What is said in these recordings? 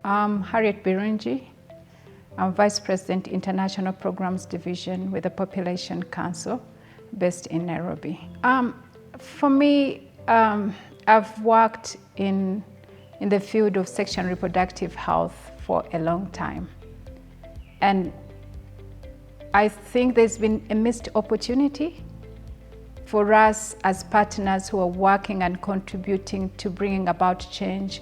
I'm Harriet Birunji. I'm Vice President, International Programs Division with the Population Council based in Nairobi. For me, I've worked in the field of sexual and reproductive health for a long time. And I think there's been a missed opportunity for us as partners who are working and contributing to bringing about change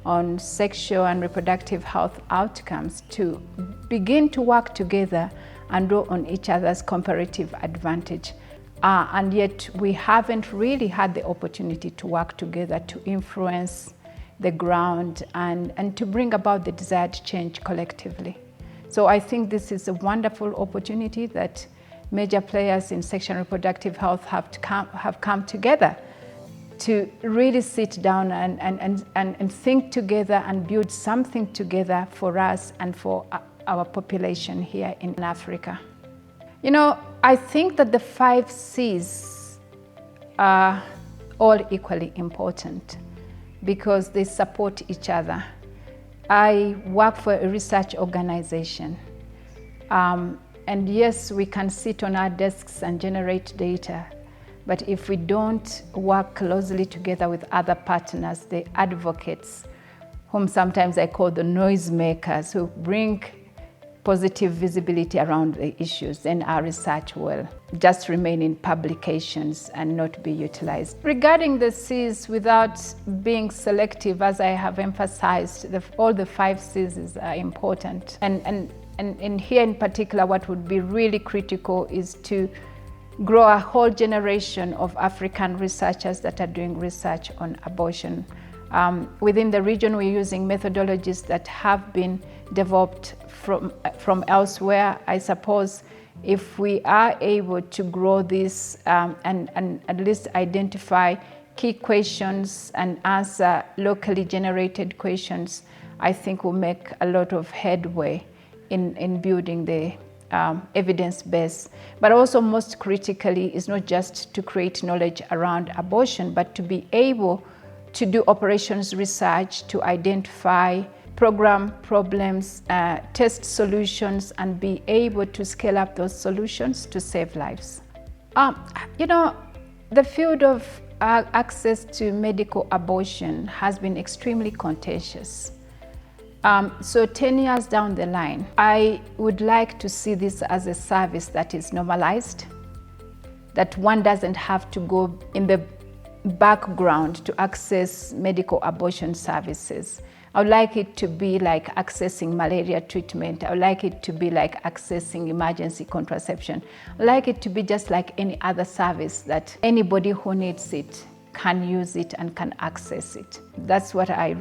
on sexual and reproductive health outcomes to begin to work together and draw on each other's comparative advantage. And yet we haven't really had the opportunity to work together to influence the ground and to bring about the desired change collectively. So I think this is a wonderful opportunity that major players in sexual and reproductive health have come together to really sit down and think together and build something together for us and for our population here in Africa. You know, I think that the 5 C's are all equally important because they support each other. I work for a research organization. And yes, we can sit on our desks and generate data, but if we don't work closely together with other partners, the advocates, whom sometimes I call the noisemakers, who bring positive visibility around the issues, then our research will just remain in publications and not be utilized. Regarding the C's, without being selective, as I have emphasized, all the 5 C's are important. And here in particular, what would be really critical is to grow a whole generation of African researchers that are doing research on abortion. Within the region, we're using methodologies that have been developed from elsewhere. I suppose if we are able to grow this and at least identify key questions and answer locally generated questions, I think we'll make a lot of headway in building the evidence base. But also most critically is not just to create knowledge around abortion, but to be able to do operations research to identify program problems, test solutions, and be able to scale up those solutions to save lives. You know, the field of access to medical abortion has been extremely contentious. So 10 years down the line, I would like to see this as a service that is normalized, that one doesn't have to go in the background to access medical abortion services. I would like it to be like accessing malaria treatment. I would like it to be like accessing emergency contraception. I would like it to be just like any other service that anybody who needs it can use it and can access it. That's what I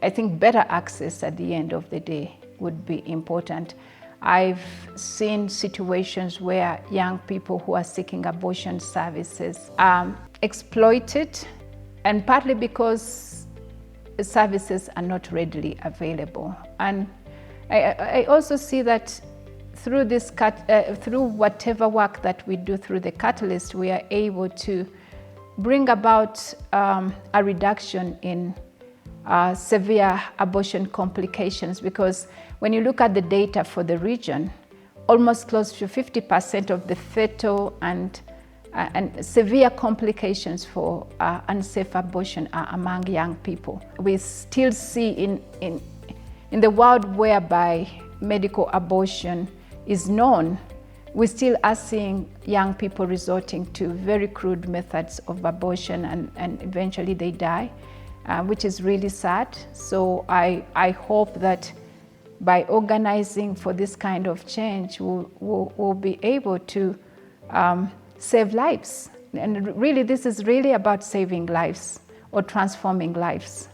think better access at the end of the day would be important. I've seen situations where young people who are seeking abortion services are exploited, and partly because services are not readily available. And I also see that through through whatever work that we do through the Catalyst, we are able to bring about a reduction in severe abortion complications, because when you look at the data for the region, almost close to 50% of the fetal and severe complications for unsafe abortion are among young people. We still see in the world whereby medical abortion is known, we still are seeing young people resorting to very crude methods of abortion and eventually they die, which is really sad. So I hope that by organizing for this kind of change, we'll be able to save lives. And really, this is really about saving lives or transforming lives.